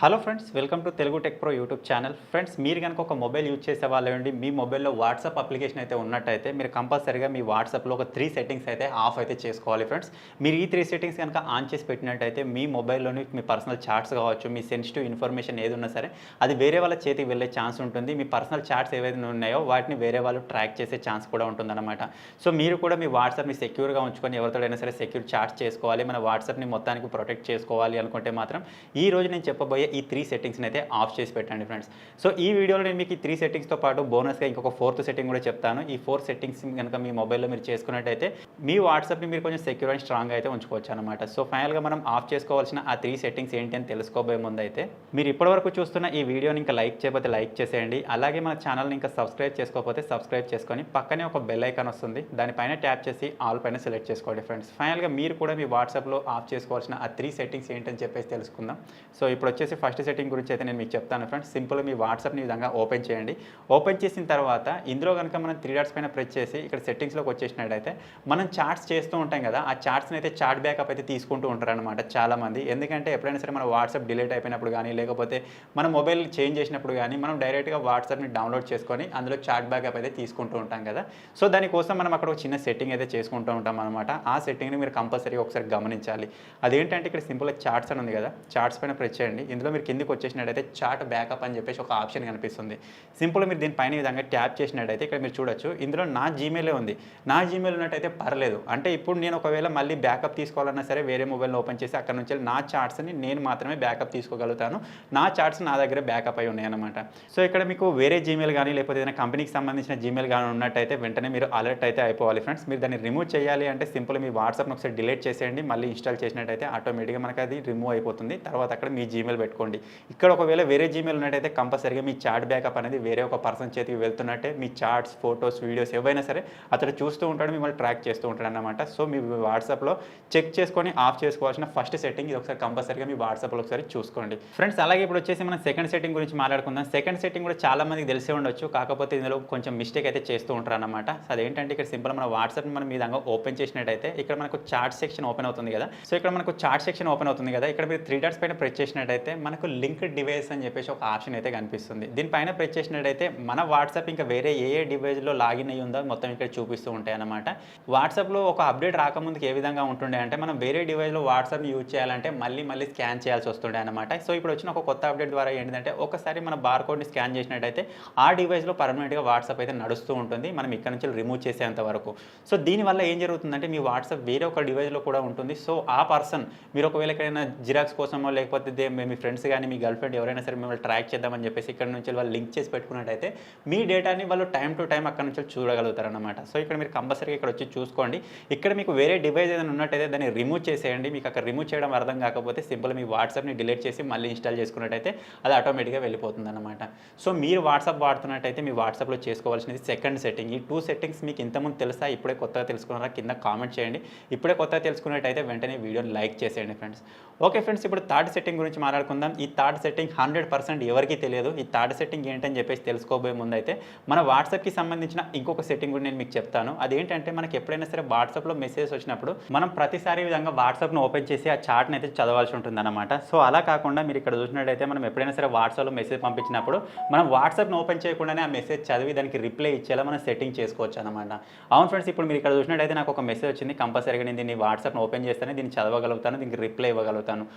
Hello friends, welcome to Telugu tech pro YouTube channel. Friends, మీరు కనుక ఒక మొబైల్ యూజ్ చేసే వాళ్ళండి, మీ మొబైల్లో వాట్సాప్ అప్లికేషన్ అయితే ఉన్నట్టయితే మీరు కంపల్సరీగా మీ వాట్సాప్లో ఒక 3 సెట్టింగ్స్ అయితే ఆఫ్ అయితే చేసుకోవాలి. ఫ్రెండ్స్, మీరు ఈ 3 సెట్టింగ్స్ కనుక ఆన్ చేసి పెట్టినట్టయితే మీ మొబైల్లోని మీ పర్సనల్ చాట్స్ కావచ్చు, మీ సెన్సిటివ్ ఇన్ఫర్మేషన్ ఏది ఉన్నా సరే అది వేరే వాళ్ళ చేతికి వెళ్ళే ఛాన్స్ ఉంటుంది. మీ పర్సనల్ చాట్స్ ఏవైతే ఉన్నాయో వాటిని వేరే వాళ్ళు ట్రాక్ చేసే ఛాన్స్ కూడా ఉంటుందన్నమాట. సో మీరు కూడా మీ వాట్సాప్ని సెక్యూర్గా ఉంచుకొని ఎవరితోడైనా సరే సెక్యూర్ చాట్స్ చేసుకోవాలి, మన వాట్సాప్ని మొత్తానికి ప్రొటెక్ట్ చేసుకోవాలి అనుకుంటే మాత్రం ఈ రోజు నేను చెప్పబోయే ఈ 3 సెట్టింగ్స్ని అయితే ఆఫ్ చేసి పెట్టండి ఫ్రెండ్స్. సో ఈ వీడియోలో నేను మీకు ఈ 3 సెట్టింగ్స్తో పాటు బోనస్గా ఇంకొక 4th సెట్టింగ్ కూడా చెప్తాను. ఈ 4 సెట్టింగ్స్ కనుక మీ మొబైల్లో మీరు చేసుకున్నట్టయితే మీ వాట్సాప్ని మీరు కొంచెం సెక్యూర్ అండ్ స్ట్రాంగ్ అయితే ఉంచుకోవచ్చు అనమాట. సో ఫైనల్గా మనం ఆఫ్ చేసుకోవాల్సిన ఆ 3 సెట్టింగ్స్ ఏంటి అని తెలుసుకోబోయే ముందు అయితే మీరు ఇప్పటివరకు చూస్తున్న ఈ వీడియోని ఇంకా లైక్ చేయకపోతే లైక్ చేసేయండి. అలాగే మన ఛానల్ని ఇంకా సబ్స్క్రైబ్ చేసుకోకపోతే సబ్స్క్రైబ్ చేసుకొని పక్కనే ఒక బెల్ ఐకాన్ వస్తుంది, దానిపైన ట్యాప్ చేసి ఆల్ పైన సెలెక్ట్ చేసుకోండి ఫ్రెండ్స్. ఫైనల్గా మీరు కూడా మీ వాట్సాప్లో ఆఫ్ చేసుకోవాల్సిన ఆ 3 సెట్టింగ్స్ ఏంటని చెప్పేసి తెలుసుకుందాం. సో ఇప్పుడు వచ్చేసి ఫస్ట్ సెట్టింగ్ గురించి అయితే నేను మీకు చెప్తాను ఫ్రెండ్స్. సింపుల్గా మీ వాట్సాప్ని ఈ విధంగా ఓపెన్ చేయండి. ఓపెన్ చేసిన తర్వాత ఇందులో కనుక మనం 3 డాట్స్ పైన ప్రెస్ చేసి ఇక్కడ సెట్టింగ్స్లోకి వచ్చేసినట్టయితే మనం చాట్స్ చేస్తూ ఉంటాం కదా, ఆ చాట్స్ని అయితే చాట్ బ్యాకప్ అయితే తీసుకుంటూ ఉంటారనమాట చాలామంది. ఎందుకంటే ఎప్పుడైనా సరే మన వాట్సాప్ డిలీట్ అయిపోయినప్పుడు కానీ లేకపోతే మన మొబైల్ చేంజ్ చేసినప్పుడు కానీ మనం డైరెక్ట్గా వాట్సాప్ని డౌన్లోడ్ చేసుకొని అందులో చాట్ బ్యాకప్ అయితే తీసుకుంటూ ఉంటాం కదా. సో దానికోసం మనం అక్కడ ఒక చిన్న సెట్టింగ్ అయితే చేసుకుంటూ ఉంటాం అనమాట. ఆ సెట్టింగ్ని మీరు కంపల్సరీగా ఒకసారి గమనించాలి. అదేంటంటే ఇక్కడ సింపుల్గా చాట్స్ అని ఉంది కదా, చాట్స్ పైన ప్రెస్ చేయండి. ఇందులో మీరు కిందికి వచ్చేసినట్టయితే చాట్ బ్యాకప్ అని చెప్పేసి ఒక ఆప్షన్ కనిపిస్తుంది. సింపుల్గా మీరు దీనిపైన ఈ విధంగా ట్యాప్ చేసినట్టయితే ఇక్కడ మీరు చూడొచ్చు, ఇందులో నా జీమెయిలే ఉంది. నా జీమెయిల్ ఉన్నట్టయితే పర్లేదు. అంటే ఇప్పుడు నేను ఒకవేళ మళ్ళీ బ్యాకప్ తీసుకోవాలన్నా సరే వేరే మొబైల్ని ఓపెన్ చేసి అక్కడ నుంచి నా చాట్స్ని నేను మాత్రమే బ్యాకప్ తీసుకోగలుగుతాను. నా చాట్స్ నా దగ్గర బ్యాకప్ అయి ఉన్నాయన్నమాట. సో ఇక్కడ మీకు వేరే జీమెయిల్ కానీ లేకపోతే ఏదైనా కంపెనీకి సంబంధించిన జీమెయిల్ కానీ ఉన్నట్టయితే వెంటనే మీరు అలర్ట్ అయితే అయిపోవాలి ఫ్రెండ్స్. మీరు దాన్ని రిమూవ్ చేయాలి అంటే సింపుల్ మీ వాట్సాప్ని ఒకసారి డిలీట్ చేసేయండి, మళ్ళీ ఇన్స్టాల్ చేసినట్టయితే ఆటోమేటిక్గా మనకు అది రిమూవ్ అయిపోతుంది. తర్వాత అక్కడ మీ జీమెయిల్ పెట్టుకోండి. ఇక్కడ ఒకవేళ వేరే జీమెయిల్ ఉన్నట్టయితే కంపల్సరీగా మీ చాట్ బ్యాకప్ అనేది వేరే ఒక పర్సన్ చేతికి వెళ్తున్నట్టే మీ చాట్స్, ఫొటోస్, వీడియోస్ ఏవైనా సరే అతడు చూస్తూ ఉంటాడు, మిమ్మల్ని ట్రాక్ చేస్తూ ఉంటాడు అన్నమాట. సో మీ వాట్సాప్లో చెక్ చేసుకొని ఆఫ్ చేసుకోవాల్సిన ఫస్ట్ సెట్టింగ్ ఇది. ఒకసారి కంపల్సరీగా మీ వాట్సాప్లో ఒకసారి చూసుకోండి ఫ్రెండ్స్. అలాగే ఇప్పుడు వచ్చేసి మనం సెకండ్ సెట్టింగ్ గురించి మాట్లాడుకుందాం. సెకండ్ సెట్టింగ్ కూడా చాలా మందికి తెలిసే ఉండొచ్చు, కాకపోతే ఇందులో కొంచెం మిస్టేక్ అయితే చేస్తూ ఉంటారు అన్నమాట. అదేంటంటే ఇక్కడ సింపుల్ మన వాట్సాప్ని మనం ఈ విధంగా ఓపెన్ చేసినట్టయితే ఇక్కడ మనకు చాట్ సెక్షన్ ఓపెన్ అవుతుంది కదా. సో ఇక్కడ మనకు చాట్ సెక్షన్ ఓపెన్ అవుతుంది కదా, ఇక్కడ మీరు 3 డాట్స్ పైన ప్రెస్ చేసినట్టయితే మనకు లింక్ డివైస్ అని చెప్పేసి ఒక ఆప్షన్ అయితే కనిపిస్తుంది. దీనిపైన ప్రెస్ చేసినట్టయితే మన వాట్సాప్ ఇంకా వేరే ఏ డివైస్లో లాగిన్ అయ్యి ఉందో మొత్తం ఇక్కడ చూపిస్తూ ఉంటాయి అన్నమాట. వాట్సాప్లో ఒక అప్డేట్ రాకముందుకు ఏ విధంగా ఉంటుండే అంటే మనం వేరే డివైస్లో వాట్సాప్ని యూజ్ చేయాలంటే మళ్ళీ స్కాన్ చేయాల్సి వస్తుండే అనమాట. సో ఇప్పుడు వచ్చిన ఒక కొత్త అప్డేట్ ద్వారా ఏంటంటే ఒకసారి మన బార్ కోడ్ని స్కాన్ చేసినట్టయితే ఆ డివైస్లో పర్మనెంట్గా వాట్సాప్ అయితే నడుస్తూ ఉంటుంది, మనం ఇక్కడ నుంచి రిమూవ్ చేసేంత వరకు. సో దీనివల్ల ఏం జరుగుతుందంటే మీ వాట్సాప్ వేరే ఒక డివైస్లో కూడా ఉంటుంది. సో ఆ పర్సన్ మీరు ఒకవేళ ఎక్కడైనా జిరాక్స్ కోసమో లేకపోతే మీ ఫ్రెండ్స్ కానీ మీ గర్ల్ ఫ్రెండ్ ఎవరైనా సరే మిమ్మల్ని ట్రాక్ చేద్దామని చెప్పేసి ఇక్కడ నుంచి వాళ్ళు లింక్ చేసి పెట్టుకున్నట్టయితే మీ డేటాని వాళ్ళు టైం టు టైం అక్కడ నుంచి చూడగలుగుతారనమాట. సో ఇక్కడ మీరు కంపల్సరీగా ఇక్కడ వచ్చి చూసుకోండి. ఇక్కడ మీకు వేరే డివైస్ ఏదైనా ఉన్నట్టయితే దాన్ని రిమూవ్ చేసేయండి. మీకు అక్కడ రిమూవ్ చేయడం అర్థం కాకపోతే సింపుల్ మీ వాట్సాప్ని డిలీట్ చేసి మళ్ళీ ఇన్స్టాల్ చేసుకున్నట్టయితే అది ఆటోమేటిక్గా వెళ్ళిపోతుంది అనమాట. సో మీరు వాట్సాప్ వాడుతున్నట్టయితే మీ వాట్సాప్లో చేసుకోవాల్సినది సెకండ్ సెట్టింగ్. ఈ 2 సెట్టింగ్స్ మీకు ఇంతకుముందు తెలుసా, ఇప్పుడే కొత్తగా తెలుసుకున్నారా కింద కామెంట్ చేయండి. ఇప్పుడే కొత్తగా తెలుసుకున్నట్టయితే వెంటనే వీడియోని లైక్ చేసేయండి ఫ్రెండ్స్. ఓకే ఫ్రెండ్స్, ఇప్పుడు థర్డ్ సెట్టింగ్ గురించి మాట్లాడుకుందాం. ఈ థర్డ్ సెట్టింగ్ 100% ఎవరికి తెలియదు. ఈ థర్డ్ సెట్టింగ్ ఏంటని చెప్పేసి తెలుసుకోబోయే ముందు అయితే మన వాట్సాప్కి సంబంధించిన ఇంకొక సెట్టింగ్ కూడా నేను మీకు చెప్తాను. అదేంటంటే మనకి ఎప్పుడైనా సరే వాట్సాప్లో మెసేజ్ వచ్చినప్పుడు మనం ప్రతిసారి ఈ విధంగా వాట్సాప్ను ఓపెన్ చేసి ఆ చాట్ని అయితే చదవాల్సి ఉంటుంది అనమాట. సో అలా కాకుండా మీరు ఇక్కడ చూసినట్టయితే మనం ఎప్పుడైనా సరే వాట్సాప్లో మెసేజ్ పంపించినప్పుడు మనం వాట్సాప్ను ఓపెన్ చేయకుండానే ఆ మెసేజ్ చదివి దానికి రిప్లై ఇచ్చేలా మనం సెట్టింగ్ చేసుకోవచ్చు అనమాట. అవును ఫ్రెండ్స్, ఇప్పుడు మీరు ఇక్కడ చూసినట్టయితే నాకు ఒక మెసేజ్ వచ్చింది, కంపల్సరీగా నేను దీన్ని వాట్సాప్ను ఓపెన్ చేస్తేనే దీన్ని చదవగలుగుతాను, దీనికి రిప్లై ఇవ్వగలుగుతాను.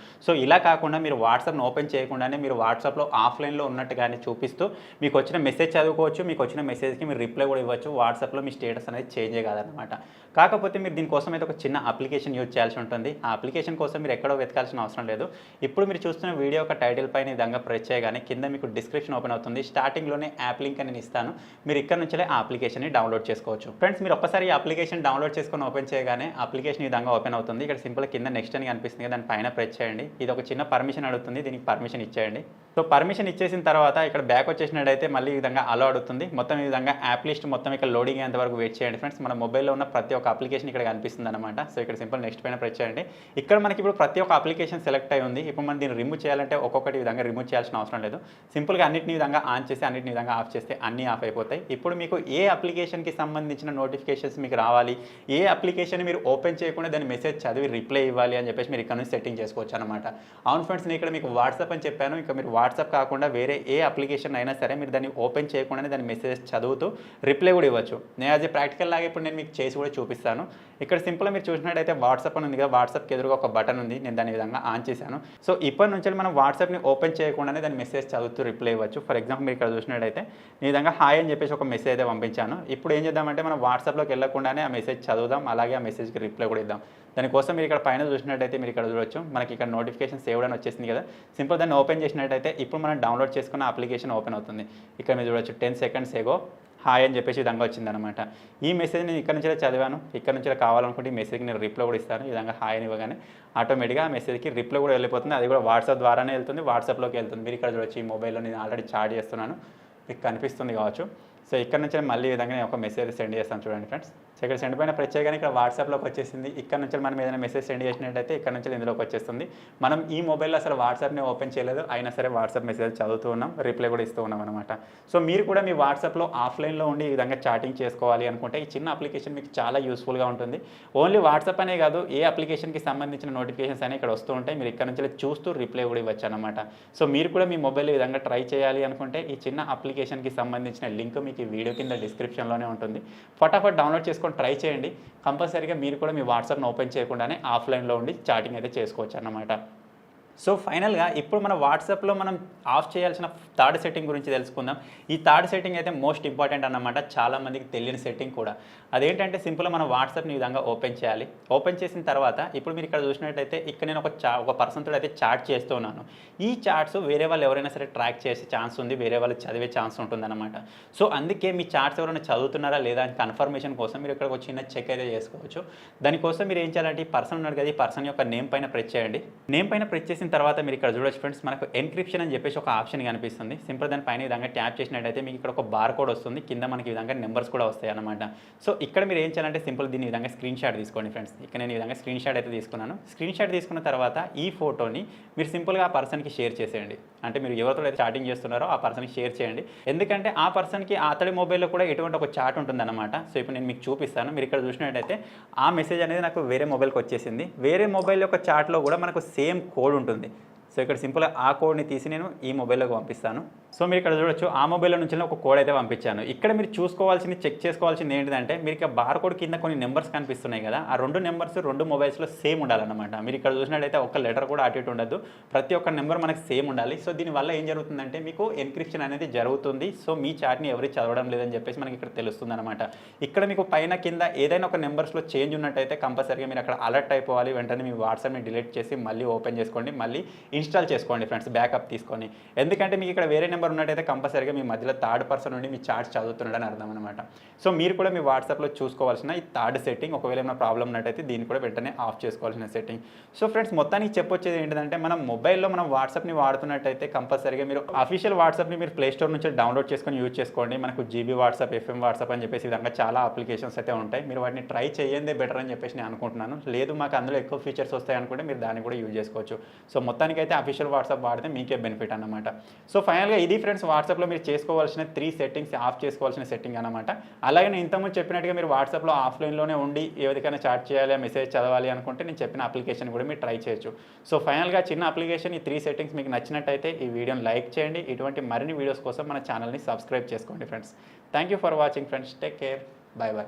సో ఇలా కాకుండా మీరు వాట్సాప్ను ఓపెన్ చేయకుండానే మీరు వాట్సాప్లో ఆఫ్లైన్లో ఉన్నట్టుగానే చూపిస్తూ మీకు వచ్చిన మెసేజ్ చదువుకోవచ్చు, మీకు వచ్చిన మెసేజ్కి మీరు రిప్లై కూడా ఇవ్వచ్చు. వాట్సాప్లో మీ స్టేటస్ అనేది చేంజ్ కాదనమాట. కాకపోతే మీరు దీనికోసం అయితే ఒక చిన్న అప్లికేషన్ యూజ్ చేయాల్సి ఉంటుంది. ఆ అప్లికేషన్ కోసం మీరు ఎక్కడో వెతకాల్సిన అవసరం లేదు. ఇప్పుడు మీరు చూస్తున్న వీడియో ఒక టైటిల్ పైన ఈ విధంగా ప్రెస్ చేయగానే కింద మీకు డిస్క్రిప్షన్ ఓపెన్ అవుతుంది. స్టార్టింగ్లోనే యాప్ లింక్ అని ఇస్తాను, మీరు ఇక్కడ నుంచే ఆ అప్లికేషన్ని డౌన్లోడ్ చేసుకోవచ్చు. ఫ్రెండ్స్, మీరు ఒక్కసారి ఈ అప్లికేషన్ డౌన్లోడ్ చేసుకొని ఓపెన్ చేయగానే అప్లికేషన్ ఈ విధంగా ఓపెన్ అవుతుంది. ఇక్కడ సింపుల్ కింద నెక్స్ట్ అని కనిపిస్తుంది, దాని పైన ప్రెస్ చేయండి. ఇది ఒక చిన్న పర్మిషన్ అడుగుతుంది, దీనికి పర్మిషన్ ఇచ్చేయండి. సో పర్మిషన్ ఇచ్చేసిన తర్వాత ఇక్కడ బ్యాక్ వచ్చేసినట్టయితే మళ్ళీ ఈ విధంగా అలో అడుగుతుంది. మొత్తం ఈ విధంగా యాప్ లిస్ట్ మొత్తం ఇక్కడ లోడింగ్ అయ్యేంత వరకు వెయిట్ చేయండి ఫ్రెండ్స్. మన మొబైల్లో ఉన్న ప్రతి ఒక్క అప్లికేషన్ ఇక్కడ కనిపిస్తుంది అనమాట. సో ఇక్కడ సింపుల్ నెక్స్ట్ పైన ప్రెస్ చేయండి. ఇక్కడ మనకి ఇప్పుడు ప్రతి ఒక్క అప్లికేషన్ సెలెక్ట్ అయి ఉంది. ఇప్పుడు మనం దీన్ని రిమూవ్ చేయాలంటే ఒక్కొక్కటి విధంగా రిమూవ్ చేయాల్సిన అవసరం లేదు. సింపుల్గా అన్నింటిని విధంగా ఆన్ చేసి అన్నింటిని విధంగా ఆఫ్ చేస్తే అన్నీ ఆఫ్ అయిపోతాయి. ఇప్పుడు మీకు ఏ అప్లికేషన్కి సంబంధించిన నోటిఫికేషన్స్ మీకు రావాలి, ఏ అప్లికేషన్ మీరు ఓపెన్ చేయకుండా దాని మెసేజ్ చదివి రిప్లై ఇవ్వాలి అని చెప్పేసి మీరు ఇక్కడ నుంచి సెట్టింగ్ చేసుకోవచ్చు అనమాట. అవును ఫ్రెండ్స్, నేను ఇక్కడ మీకు వాట్సాప్ అని చెప్పాను. ఇంకా మీరు వాట్సాప్ కాకుండా వేరే ఏ అప్లికేషన్ అయినా సరే మీరు దాన్ని ఓపెన్ చేయకుండానే దాని మెసేజ్ చదువుతూ రిప్లై కూడా ఇవ్వచ్చు. నేను అది ప్రాక్టికల్ లాగా ఇప్పుడు నేను మీకు చేసి కూడా చూపిస్తాను. ఇక్కడ సింపుల్గా మీరు చూసినట్టయితే వాట్సాప్ అని ఉంది కదా, వాట్సాప్కి ఎదురుగా ఒక బటన్ ఉంది. నేను దాని విధంగా ఆన్ చేశాను. సో ఇప్పటి నుంచి మనం వాట్సాప్ని ఓపెన్ చేయకుండానే దాని మెసేజ్ చదువుతూ రిప్లై ఇవ్వచ్చు. ఫర్ ఎగ్జాంపుల్ మీరు ఇక్కడ చూసినట్టయితే ఈ విధంగా హాయ్ అని చెప్పేసి ఒక మెసేజ్ అయితే పంపించాను. ఇప్పుడు ఏం చేద్దామంటే మనం వాట్సాప్లోకి వెళ్ళకుండానే ఆ మెసేజ్ చదువుదాం, అలాగే ఆ మెసేజ్కి రిప్లై కూడా ఇద్దాం. దానికోసం మీరు ఇక్కడ పైన చూసినట్టయితే మీరు ఇక్కడ చూడొచ్చు, మనకి ఇక్కడ నోటిఫికేషన్ సేవ్డ్ అని వచ్చేసింది కదా. సింపుల్ దాన్ని ఓపెన్ చేసినట్టయితే ఇప్పుడు మనం డౌన్లోడ్ చేసుకున్న అప్లికేషన్ ఓపెన్ అవుతుంది. ఇక్కడ మీరు చూడొచ్చు 10 seconds ఏగో హాయ్ అని చెప్పేసి విధంగా వచ్చిందనమాట. ఈ మెసేజ్ నేను ఇక్కడ నుంచి చదివాను. ఇక్కడ నుంచి కావాలనుకుంటే ఈ మెసేజ్కి నేను రిప్లై కూడా ఇస్తాను. ఈ విధంగా హాయ్ అని ఇవ్వగానే ఆటోమేటిక్గా ఆ మెసేజ్కి రిప్లై కూడా వెళ్ళిపోతుంది. అది కూడా వాట్సాప్ ద్వారానే వెళ్తుంది, వాట్సాప్లోకి వెళ్తుంది. మీరు ఇక్కడ చూడొచ్చు, ఈ మొబైల్లో నేను ఆల్రెడీ చాట్ చేస్తున్నాను, మీకు కనిపిస్తుంది కావచ్చు. సో ఇక్కడ నుంచి మళ్ళీ ఈ విధంగా నేను ఒక మెసేజ్ సెండ్ చేస్తాను చూడండి ఫ్రెండ్స్. సో ఇక్కడ సెండ్ పైన ప్రెస్ చేయగానే ఇక్కడ వాట్సాప్లోకి వచ్చేసింది. ఇక్కడ నుంచి మనం ఏదైనా మెసేజ్ సెండ్ చేసినట్టయితే ఇక్కడ నుంచి ఇందులోకి వచ్చేస్తుంది. మనం ఈ మొబైల్లో అసలు వాట్సాప్ని ఓపెన్ చేయలేదు, అయినా సరే వాట్సాప్ మెసేజ్ చదువుతూ ఉన్నాం, రిప్లై కూడా ఇస్తూ ఉన్నాం అనమాట. సో మీరు కూడా మీ వాట్సాప్లో ఆఫ్లైన్లో ఉండి ఈ విధంగా చాటింగ్ చేసుకోవాలి అనుకుంటే ఈ చిన్న అప్లికేషన్ మీకు చాలా యూస్ఫుల్గా ఉంటుంది. ఓన్లీ వాట్సాప్ అనే కాదు, ఏ అప్లికేషన్కి సంబంధించిన నోటిఫికేషన్స్ అనేవి ఇక్కడ వస్తూ ఉంటాయి. మీరు ఇక్కడ నుంచి చూస్తూ రిప్లై కూడా ఇవ్వచ్చు అనమాట. సో మీరు కూడా మీ మొబైల్ ఈ విధంగా ట్రై చేయాలి అనుకుంటే ఈ చిన్న అప్లికేషన్కి సంబంధించిన లింక్ మీకు ఈ వీడియో కింద డిస్క్రిప్షన్లోనే ఉంటుంది. ఫటాఫట్ డౌన్లోడ్ చేసుకొని ట్రై చేయండి. కంపల్సరీగా మీరు కూడా మీ వాట్సాప్ని ఓపెన్ చేయకుండానే ఆఫ్లైన్లో ఉండి చాటింగ్ అయితే చేసుకోవచ్చు అన్నమాట. సో ఫైనల్గా ఇప్పుడు మన వాట్సాప్లో మనం ఆఫ్ చేయాల్సిన థర్డ్ సెట్టింగ్ గురించి తెలుసుకుందాం. ఈ థర్డ్ సెట్టింగ్ అయితే మోస్ట్ ఇంపార్టెంట్ అన్నమాట, చాలామందికి తెలియని సెట్టింగ్ కూడా. అదేంటంటే సింపుల్గా మన వాట్సాప్ని ఈ విధంగా ఓపెన్ చేయాలి. ఓపెన్ చేసిన తర్వాత ఇప్పుడు మీరు ఇక్కడ చూసినట్టయితే ఇక్కడ నేను ఒక పర్సన్తో అయితే చాట్ చేస్తూ ఉన్నాను. ఈ చాట్స్ వేరే వాళ్ళు ఎవరైనా సరే ట్రాక్ చేసే ఛాన్స్ ఉంది, వేరే వాళ్ళు చదివే ఛాన్స్ ఉంటుందన్నమాట. సో అందుకే మీ చాట్స్ ఎవరైనా చదువుతున్నారా లేదా అని కన్ఫర్మేషన్ కోసం మీరు ఇక్కడ ఒక చిన్న చెక్ అయితే చేసుకోవచ్చు. దానికోసం మీరు ఏం చేయాలంటే ఈ పర్సన్ ఉన్నాడు కదా, ఈ పర్సన్ యొక్క నేమ్ పైన ప్రెస్ చేయండి. నేమ్ పైన ప్రెస్ చేసిన తర్వాత మీరు ఇక్కడ చూడొచ్చు ఫ్రెండ్స్, మనకు ఎన్క్రిప్షన్ అని చెప్పేసి ఒక ఆప్షన్ కనిపిస్తుంది. సింపుల్ దాని పైన ఈ విధంగా ట్యాప్ చేసినట్టయితే మీకు ఇక్కడ ఒక బార్ కోడ్ వస్తుంది, కింద మనకి ఈ విధంగా నెంబర్స్ కూడా వస్తాయి అన్నమాట. సో ఇక్కడ మీరు ఏం చేయాలంటే సింపుల్ దీని విధంగా స్క్రీన్ షాట్ తీసుకోండి ఫ్రెండ్స్. ఇక్కడ నేను ఈ విధంగా స్క్రీన్ షాట్ అయితే తీసుకున్నాను. స్క్రీన్ షాట్ తీసుకున్న తర్వాత ఈ ఫోటోని మీరు సింపుల్గా ఆ పర్సన్కి షేర్ చేసేయండి. అంటే మీరు ఎవరితో అయితే చాటింగ్ చేస్తున్నారో ఆ పర్సన్కి షేర్ చేయండి. ఎందుకంటే ఆ పర్సన్కి అతడి మొబైల్లో కూడా ఎటువంటి ఒక చాట్ ఉంటుందన్నమాట. సో ఇప్పుడు నేను మీకు చూపిస్తాను. మీరు ఇక్కడ చూసినట్టయితే ఆ మెసేజ్ అనేది నాకు వేరే మొబైల్కి వచ్చేసింది. వేరే మొబైల్ యొక్క చాట్లో కూడా మనకు సేమ్ కోడ్ ఉంటుంది. సో ఇక్కడ సింపుల్గా ఆ కోడ్ని తీసి నేను ఈ మొబైల్లోకి పంపిస్తాను. సో మీరు ఇక్కడ చూడొచ్చు, ఆ మొబైల్లో నుంచి ఒక కోడ్ అయితే పంపించాను. ఇక్కడ మీరు చూసుకోవాల్సింది, చెక్ చేసుకోవాల్సింది ఏంటిదంటే మీరు ఇక బార్ కోడ్ కింద కొన్ని నెంబర్స్ కనిపిస్తున్నాయి కదా, ఆ 2 నెంబర్స్ 2 మొబైల్స్లో సేమ్ ఉండాలన్నమాట. మీరు ఇక్కడ చూసినట్టయితే ఒక లెటర్ కూడా అటు ఇటు ఉండదు, ప్రతి ఒక్క నెంబర్ మనకు సేమ్ ఉండాలి. సో దీనివల్ల ఏం జరుగుతుందంటే మీకు ఎన్క్రిప్షన్ అనేది జరుగుతుంది. సో మీ చాట్ని ఎవరు చదవడం లేదని చెప్పేసి మనకి ఇక్కడ తెలుస్తుంది అనమాట. ఇక్కడ మీకు పైన కింద ఏదైనా ఒక నెంబర్స్లో చేంజ్ ఉన్నట్టయితే కంపల్సరీగా మీరు అక్కడ అలర్ట్ అయిపోవాలి. వెంటనే మీ వాట్సాప్ని డిలీట్ చేసి మళ్ళీ ఓపెన్ చేసుకోండి, మళ్ళీ ఇన్స్టాల్ చేసుకోండి ఫ్రెండ్స్, బ్యాకప్ తీసుకొని. ఎందుకంటే మీకు ఇక్కడ వేరే నెంబర్ ఉన్నట్టయితే కంపల్సరీగా మీ మధ్యలో థర్డ్ పర్సన్ నుండి మీ చాట్స్ చదువుతున్నాడని అర్థం అనమాట. సో మీరు కూడా మీ వాట్సాప్లో చూసుకోవాల్సిన ఈ థర్డ్ సెట్టింగ్, ఒకవేళ ఏమైనా ప్రాబ్లం ఉన్నట్టయితే దీన్ని కూడా వెంటనే ఆఫ్ చేసుకోవాల్సిన సెట్టింగ్. సో ఫ్రెండ్స్ మొత్తానికి చెప్పొచ్చేది ఏంటంటే మనం మొబైల్లో మనం వాట్సాప్ని వాడుతున్నట్టయితే కంపల్సరీగా మీరు అఫీషియల్ వాట్సాప్ని మీరు ప్లేస్టోర్ నుంచి డౌన్లోడ్ చేసుకొని యూజ్ చేసుకోండి. మనకు జీబీ వాట్సాప్, ఎఫ్ఎం వాట్సాప్ అని చెప్పేసి విధంగా చాలా అప్లికేషన్స్ అయితే ఉంటాయి. మీరు వాటిని ట్రై చేయందే బెటర్ అని చెప్పేసి నేను అనుకుంటున్నాను. లేదు మాకు అందులో ఎక్కువ ఫీచర్స్ వస్తాయి అనుకుంటే మీరు దాన్ని కూడా యూజ్ చేసుకోవచ్చు. సో మొత్తానికి అయితే అఫీషియల్ వాట్సాప్ వాడితే మీకే బెనిఫిట్ అన్నమాట. సో ఫైనల్గా ఇది ఫ్రెండ్స్ వాట్సాప్లో మీరు చేసుకోవాల్సిన 3 సెట్టింగ్స్, ఆఫ్ చేసుకోవాల్సిన సెట్టింగ్ అనమాట. అలాగే నేను ఇంతకుముందు చెప్పినట్టుగా మీరు వాట్సాప్లో ఆఫ్లైన్లోనే ఉండి ఎవరికైనా చాట్ చేయాలి, మెసేజ్ చదవాలి అనుకుంటే నేను చెప్పిన అప్లికేషన్ కూడా మీరు ట్రై చేయొచ్చు. సో ఫైనల్గా చిన్న అప్లికేషన్, ఈ 3 సెట్టింగ్స్ మీకు నచ్చినట్టయితే ఈ వీడియోని లైక్ చేయండి. ఇటువంటి మరిన్ని వీడియోస్ కోసం మన ఛానల్ని సబ్స్క్రైబ్ చేసుకోండి friends. Thank you for watching friends. Take care. By by.